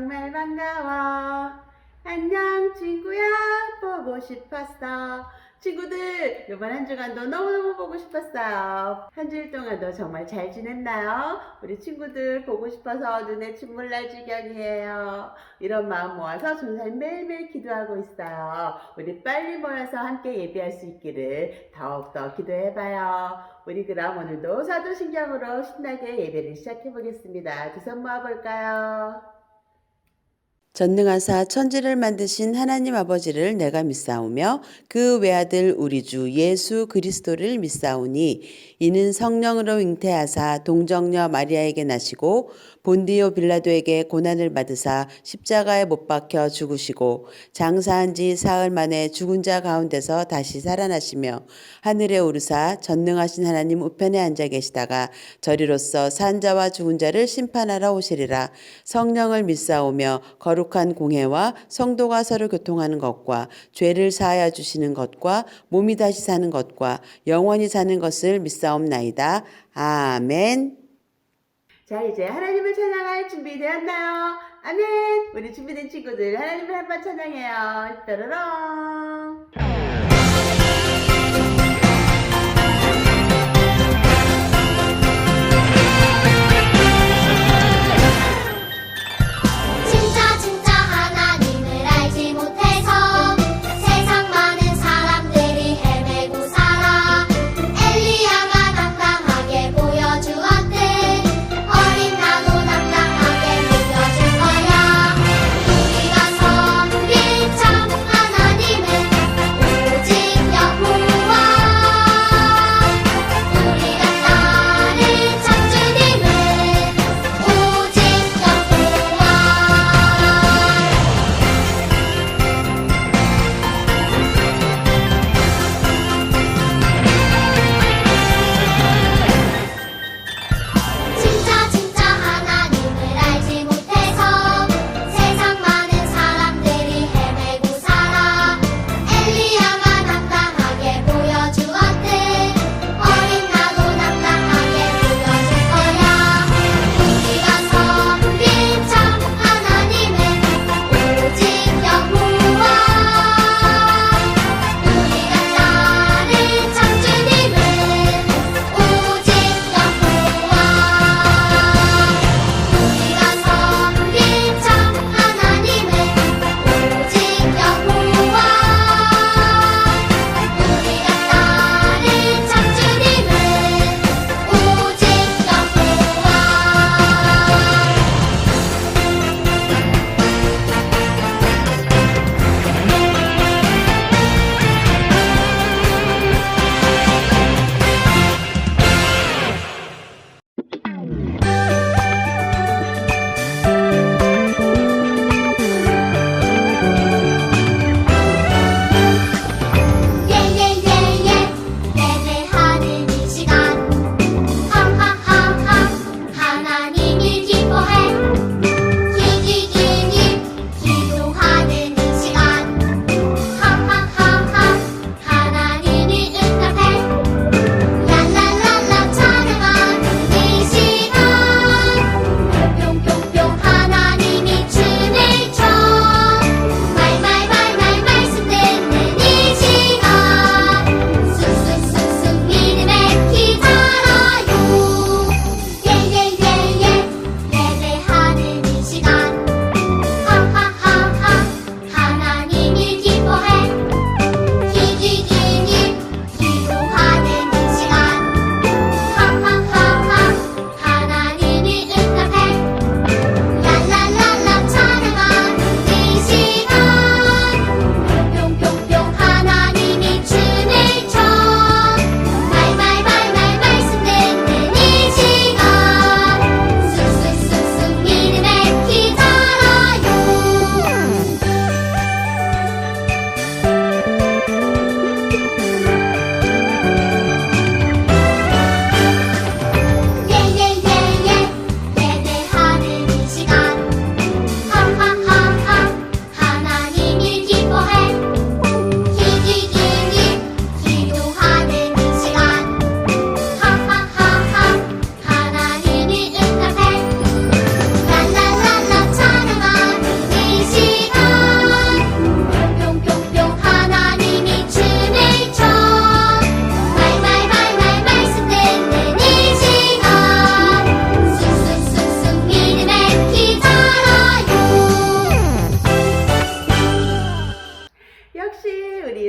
정말 반가워. 안녕 친구야, 보고 싶었어. 친구들, 이번 한 주간도 너무너무 보고 싶었어요. 한 주일 동안도 정말 잘 지냈나요? 우리 친구들 보고 싶어서 눈에 침물 날 지경이에요. 이런 마음 모아서 전사님 매일매일 기도하고 있어요. 우리 빨리 모여서 함께 예배할 수 있기를 더욱더 기도해봐요. 우리 그럼 오늘도 사도신경으로 신나게 예배를 시작해 보겠습니다. 두 손 모아볼까요? 전능하사 천지를 만드신 하나님 아버지를 내가 믿사오며 그 외아들 우리 주 예수 그리스도를 믿사오니 이는 성령으로 잉태하사 동정녀 마리아에게 나시고 본디오 빌라도에게 고난을 받으사 십자가에 못 박혀 죽으시고 장사한 지 사흘 만에 죽은 자 가운데서 다시 살아나시며 하늘에 오르사 전능하신 하나님 우편에 앉아 계시다가 저리로서 산 자와 죽은 자를 심판하러 오시리라. 성령을 믿사오며 거룩한 공회와 성도가 서로 교통하는 것과 죄를 사하여 주시는 것과 몸이 다시 사는 것과 영원히 사는 것을 믿사옵나이다. 아멘. 자, 이제 하나님을 찬양할 준비되었나요? 아멘! 우리 준비된 친구들 하나님을 한번 찬양해요. 따라랑. 진짜 진짜 하나님을 알지 못해서 세상 많은 사람들이 헤매고 살아. 엘리야가 당당하게 보여주었듯 어린 나도 당당하게 보여줄 거야. 우리가 섬길 참 하나님은 오직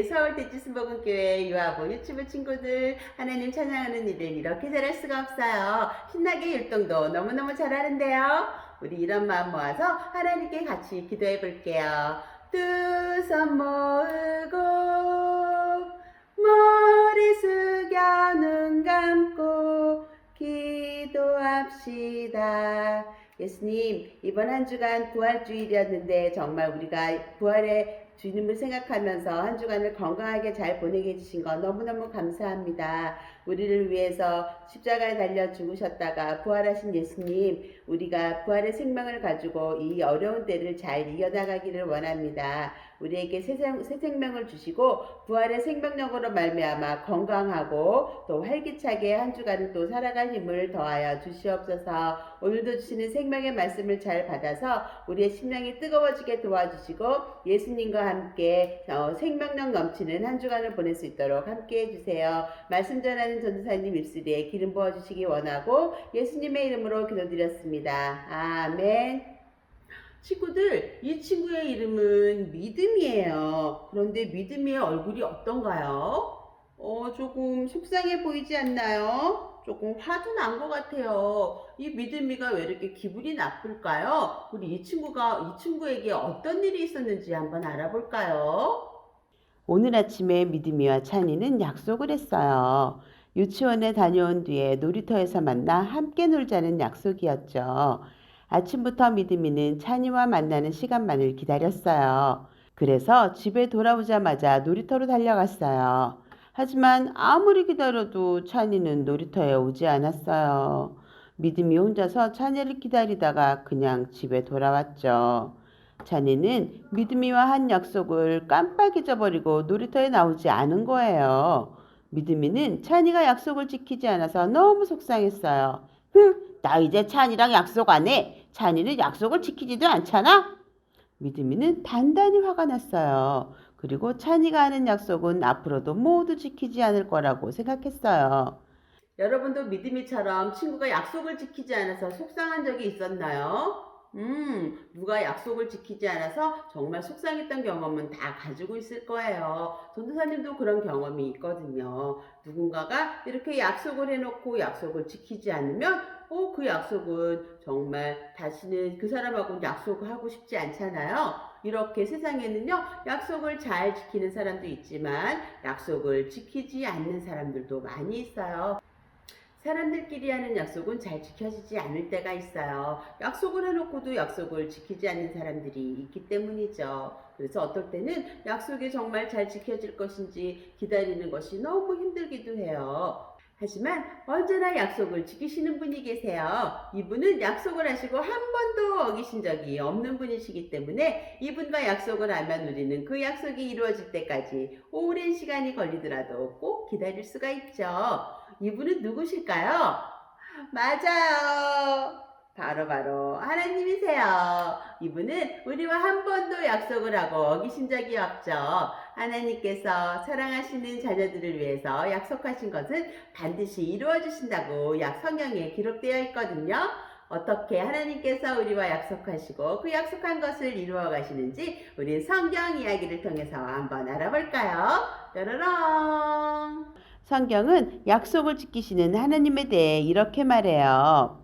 우리 서울 대지수복음교회 유아부 유치부 친구들 하나님 찬양하는 일을 이렇게 잘할 수가 없어요. 신나게 율동도 너무너무 잘하는데요. 우리 이런 마음 모아서 하나님께 같이 기도해 볼게요. 두 손 모으고 머리 숙여 눈 감고 기도합시다. 예수님, 이번 한 주간 부활주일이었는데 정말 우리가 부활의 주님을 생각하면서 한 주간을 건강하게 잘 보내게 해주신 거 너무너무 감사합니다. 우리를 위해서 십자가에 달려 죽으셨다가 부활하신 예수님, 우리가 부활의 생명을 가지고 이 어려운 때를 잘 이겨나가기를 원합니다. 우리에게 새 생명을 주시고 부활의 생명력으로 말미암아 건강하고 또 활기차게 한 주간을 또 살아갈 힘을 더하여 주시옵소서. 오늘도 주시는 생명의 말씀을 잘 받아서 우리의 심령이 뜨거워지게 도와주시고 예수님과 함께 생명력 넘치는 한 주간을 보낼 수 있도록 함께 해주세요. 말씀 전하는 전도사님 입술에 기름 부어주시기 원하고 예수님의 이름으로 기도드렸습니다. 아멘. 친구들, 이 친구의 이름은 믿음이에요. 그런데 믿음의 얼굴이 어떤가요? 조금 속상해 보이지 않나요? 조금 화도 난 것 같아요. 이 믿음이가 왜 이렇게 기분이 나쁠까요? 우리 이 친구에게 어떤 일이 있었는지 한번 알아볼까요? 오늘 아침에 믿음이와 찬이는 약속을 했어요. 유치원에 다녀온 뒤에 놀이터에서 만나 함께 놀자는 약속이었죠. 아침부터 믿음이는 찬이와 만나는 시간만을 기다렸어요. 그래서 집에 돌아오자마자 놀이터로 달려갔어요. 하지만 아무리 기다려도 찬이는 놀이터에 오지 않았어요. 믿음이 혼자서 찬이를 기다리다가 그냥 집에 돌아왔죠. 찬이는 믿음이와 한 약속을 깜빡 잊어버리고 놀이터에 나오지 않은 거예요. 믿음이는 찬이가 약속을 지키지 않아서 너무 속상했어요. 나 이제 찬이랑 약속 안 해. 찬이는 약속을 지키지도 않잖아. 믿음이는 단단히 화가 났어요. 그리고 찬이가 하는 약속은 앞으로도 모두 지키지 않을 거라고 생각했어요. 여러분도 믿음이처럼 친구가 약속을 지키지 않아서 속상한 적이 있었나요? 누가 약속을 지키지 않아서 정말 속상했던 경험은 다 가지고 있을 거예요. 전도사님도 그런 경험이 있거든요. 누군가가 이렇게 약속을 해놓고 약속을 지키지 않으면 그 약속은 정말 다시는 그 사람하고 약속을 하고 싶지 않잖아요. 이렇게 세상에는요, 약속을 잘 지키는 사람도 있지만 약속을 지키지 않는 사람들도 많이 있어요. 사람들끼리 하는 약속은 잘 지켜지지 않을 때가 있어요. 약속을 해놓고도 약속을 지키지 않는 사람들이 있기 때문이죠. 그래서 어떨 때는 약속이 정말 잘 지켜질 것인지 기다리는 것이 너무 힘들기도 해요. 하지만 언제나 약속을 지키시는 분이 계세요. 이분은 약속을 하시고 한 번도 어기신 적이 없는 분이시기 때문에 이분과 약속을 하면 우리는 그 약속이 이루어질 때까지 오랜 시간이 걸리더라도 꼭 기다릴 수가 있죠. 이분은 누구실까요? 맞아요. 바로 하나님이세요. 이분은 우리와 한 번도 약속을 하고 어기신 적이 없죠. 하나님께서 사랑하시는 자녀들을 위해서 약속하신 것은 반드시 이루어 주신다고 성경에 기록되어 있거든요. 어떻게 하나님께서 우리와 약속하시고 그 약속한 것을 이루어 가시는지 우리 성경 이야기를 통해서 한번 알아볼까요? 뾰로롱. 성경은 약속을 지키시는 하나님에 대해 이렇게 말해요.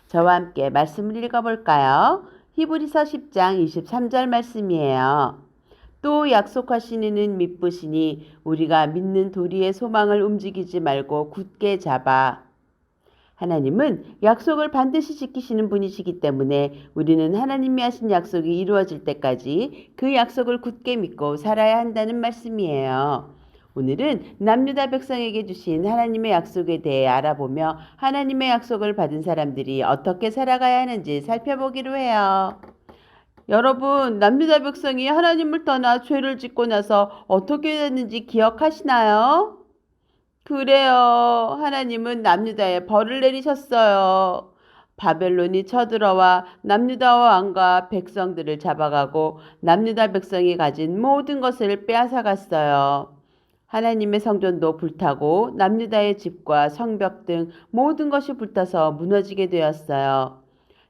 저와 함께 말씀을 읽어볼까요? 히브리서 10장 23절 말씀이에요. 또 약속하신 이는 믿으시니 우리가 믿는 도리의 소망을 움직이지 말고 굳게 잡아. 하나님은 약속을 반드시 지키시는 분이시기 때문에 우리는 하나님이 하신 약속이 이루어질 때까지 그 약속을 굳게 믿고 살아야 한다는 말씀이에요. 오늘은 남유다 백성에게 주신 하나님의 약속에 대해 알아보며 하나님의 약속을 받은 사람들이 어떻게 살아가야 하는지 살펴보기로 해요. 여러분, 남유다 백성이 하나님을 떠나 죄를 짓고 나서 어떻게 됐는지 기억하시나요? 그래요. 하나님은 남유다에 벌을 내리셨어요. 바벨론이 쳐들어와 남유다 왕과 백성들을 잡아가고 남유다 백성이 가진 모든 것을 빼앗아갔어요. 하나님의 성전도 불타고 남유다의 집과 성벽 등 모든 것이 불타서 무너지게 되었어요.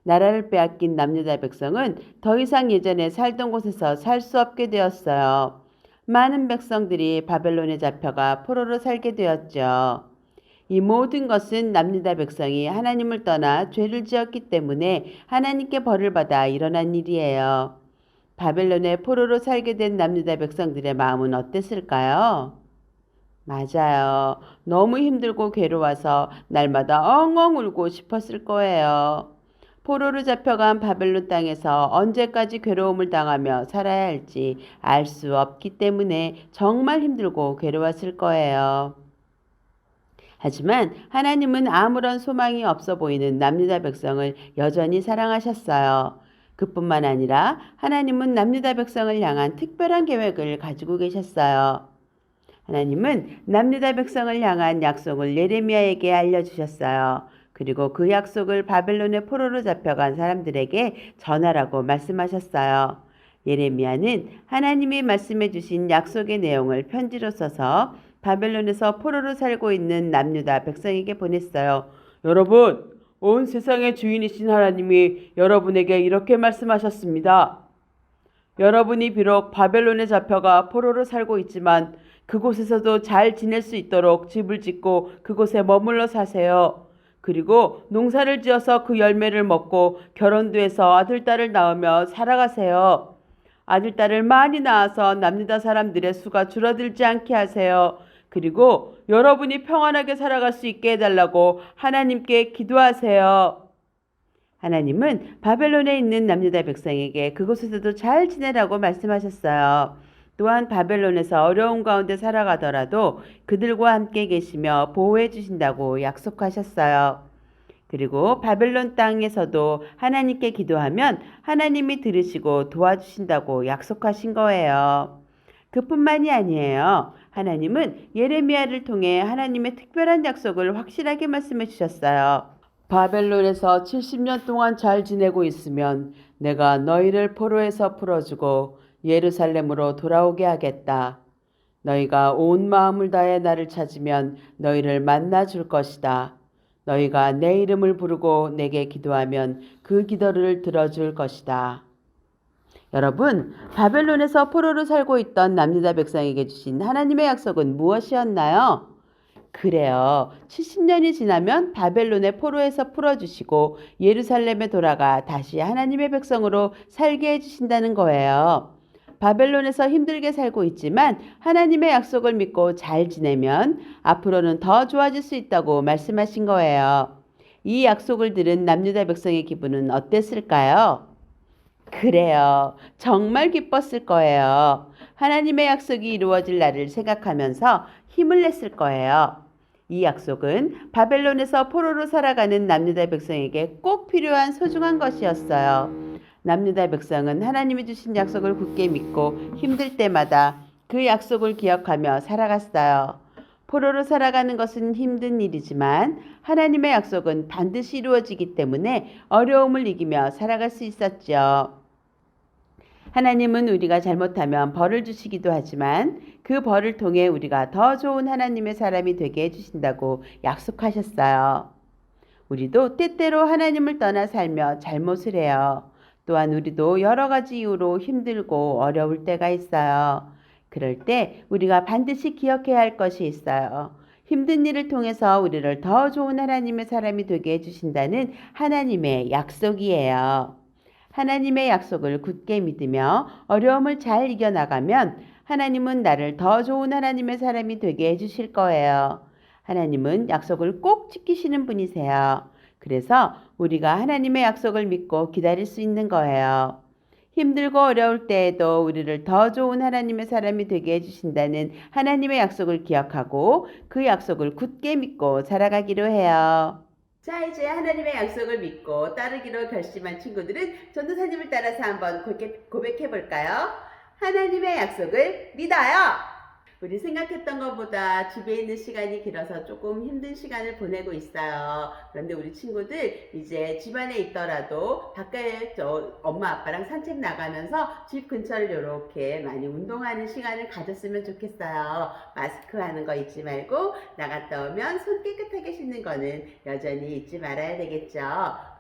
나라를 빼앗긴 남유다 백성은 더 이상 예전에 살던 곳에서 살 수 없게 되었어요. 많은 백성들이 바벨론에 잡혀가 포로로 살게 되었죠. 이 모든 것은 남유다 백성이 하나님을 떠나 죄를 지었기 때문에 하나님께 벌을 받아 일어난 일이에요. 바벨론에 포로로 살게 된 남유다 백성들의 마음은 어땠을까요? 맞아요. 너무 힘들고 괴로워서 날마다 엉엉 울고 싶었을 거예요. 포로로 잡혀간 바벨론 땅에서 언제까지 괴로움을 당하며 살아야 할지 알 수 없기 때문에 정말 힘들고 괴로웠을 거예요. 하지만 하나님은 아무런 소망이 없어 보이는 남유다 백성을 여전히 사랑하셨어요. 그뿐만 아니라 하나님은 남유다 백성을 향한 특별한 계획을 가지고 계셨어요. 하나님은 남유다 백성을 향한 약속을 예레미야에게 알려주셨어요. 그리고 그 약속을 바벨론의 포로로 잡혀간 사람들에게 전하라고 말씀하셨어요. 예레미야는 하나님이 말씀해 주신 약속의 내용을 편지로 써서 바벨론에서 포로로 살고 있는 남유다 백성에게 보냈어요. 여러분, 온 세상의 주인이신 하나님이 여러분에게 이렇게 말씀하셨습니다. 여러분이 비록 바벨론에 잡혀가 포로로 살고 있지만 그곳에서도 잘 지낼 수 있도록 집을 짓고 그곳에 머물러 사세요. 그리고 농사를 지어서 그 열매를 먹고 결혼도 해서 아들딸을 낳으며 살아가세요. 아들딸을 많이 낳아서 남유다 사람들의 수가 줄어들지 않게 하세요. 그리고 여러분이 평안하게 살아갈 수 있게 해달라고 하나님께 기도하세요. 하나님은 바벨론에 있는 남유다 백성에게 그곳에서도 잘 지내라고 말씀하셨어요. 또한 바벨론에서 어려운 가운데 살아가더라도 그들과 함께 계시며 보호해 주신다고 약속하셨어요. 그리고 바벨론 땅에서도 하나님께 기도하면 하나님이 들으시고 도와주신다고 약속하신 거예요. 그뿐만이 아니에요. 하나님은 예레미야를 통해 하나님의 특별한 약속을 확실하게 말씀해 주셨어요. 바벨론에서 70년 동안 잘 지내고 있으면 내가 너희를 포로에서 풀어주고 예루살렘으로 돌아오게 하겠다. 너희가 온 마음을 다해 나를 찾으면 너희를 만나 줄 것이다. 너희가 내 이름을 부르고 내게 기도하면 그 기도를 들어줄 것이다. 여러분, 바벨론에서 포로로 살고 있던 남유다 백성에게 주신 하나님의 약속은 무엇이었나요? 그래요. 70년이 지나면 바벨론의 포로에서 풀어주시고 예루살렘에 돌아가 다시 하나님의 백성으로 살게 해주신다는 거예요. 바벨론에서 힘들게 살고 있지만 하나님의 약속을 믿고 잘 지내면 앞으로는 더 좋아질 수 있다고 말씀하신 거예요. 이 약속을 들은 남유다 백성의 기분은 어땠을까요? 그래요. 정말 기뻤을 거예요. 하나님의 약속이 이루어질 날을 생각하면서 힘을 냈을 거예요. 이 약속은 바벨론에서 포로로 살아가는 남유다 백성에게 꼭 필요한 소중한 것이었어요. 남유다 백성은 하나님이 주신 약속을 굳게 믿고 힘들 때마다 그 약속을 기억하며 살아갔어요. 포로로 살아가는 것은 힘든 일이지만 하나님의 약속은 반드시 이루어지기 때문에 어려움을 이기며 살아갈 수 있었죠. 하나님은 우리가 잘못하면 벌을 주시기도 하지만 그 벌을 통해 우리가 더 좋은 하나님의 사람이 되게 해주신다고 약속하셨어요. 우리도 때때로 하나님을 떠나 살며 잘못을 해요. 또한 우리도 여러 가지 이유로 힘들고 어려울 때가 있어요. 그럴 때 우리가 반드시 기억해야 할 것이 있어요. 힘든 일을 통해서 우리를 더 좋은 하나님의 사람이 되게 해주신다는 하나님의 약속이에요. 하나님의 약속을 굳게 믿으며 어려움을 잘 이겨나가면 하나님은 나를 더 좋은 하나님의 사람이 되게 해주실 거예요. 하나님은 약속을 꼭 지키시는 분이세요. 그래서 우리가 하나님의 약속을 믿고 기다릴 수 있는 거예요. 힘들고 어려울 때에도 우리를 더 좋은 하나님의 사람이 되게 해주신다는 하나님의 약속을 기억하고 그 약속을 굳게 믿고 살아가기로 해요. 자, 이제 하나님의 약속을 믿고 따르기로 결심한 친구들은 전도사님을 따라서 한번 고백해 볼까요? 하나님의 약속을 믿어요. 우리 생각했던 것보다 집에 있는 시간이 길어서 조금 힘든 시간을 보내고 있어요. 그런데 우리 친구들 이제 집안에 있더라도 밖에 엄마 아빠랑 산책 나가면서 집 근처를 이렇게 많이 운동하는 시간을 가졌으면 좋겠어요. 마스크 하는 거 잊지 말고 나갔다 오면 손 깨끗하게 씻는 거는 여전히 잊지 말아야 되겠죠.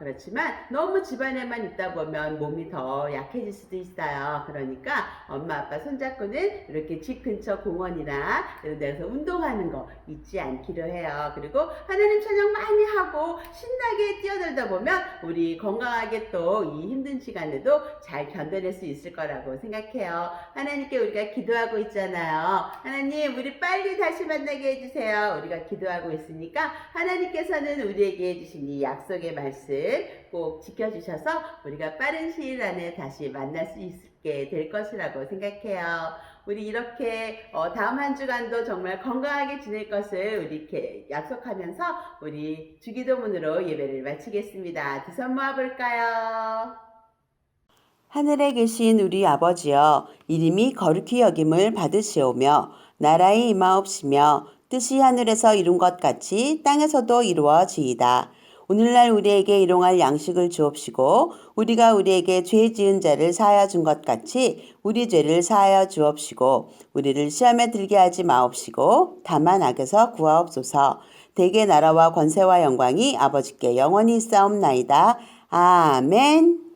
그렇지만 너무 집안에만 있다 보면 몸이 더 약해질 수도 있어요. 그러니까 엄마 아빠 손잡고는 이렇게 집 근처 공원이나 이런 데서 운동하는 거 잊지 않기로 해요. 그리고 하나님 찬양 많이 하고 신나게 뛰어놀다 보면 우리 건강하게 또 이 힘든 시간에도 잘 견뎌낼 수 있을 거라고 생각해요. 하나님께 우리가 기도하고 있잖아요. 하나님 우리 빨리 다시 만나게 해주세요. 우리가 기도하고 있으니까 하나님께서는 우리에게 해주신 이 약속의 말씀 꼭 지켜주셔서 우리가 빠른 시일 안에 다시 만날 수 있게 될 것이라고 생각해요. 우리 이렇게 다음 한 주간도 정말 건강하게 지낼 것을 우리 이렇게 약속하면서 우리 주기도문으로 예배를 마치겠습니다. 두 손 모아볼까요? 하늘에 계신 우리 아버지여, 이름이 거룩히 여김을 받으시오며 나라의 임하옵시며 뜻이 하늘에서 이룬 것 같이 땅에서도 이루어지이다. 오늘날 우리에게 일용할 양식을 주옵시고 우리가 우리에게 죄 지은 자를 사하여 준 것 같이 우리 죄를 사하여 주옵시고 우리를 시험에 들게 하지 마옵시고 다만 악에서 구하옵소서. 대개 나라와 권세와 영광이 아버지께 영원히 있사옵나이다. 아멘.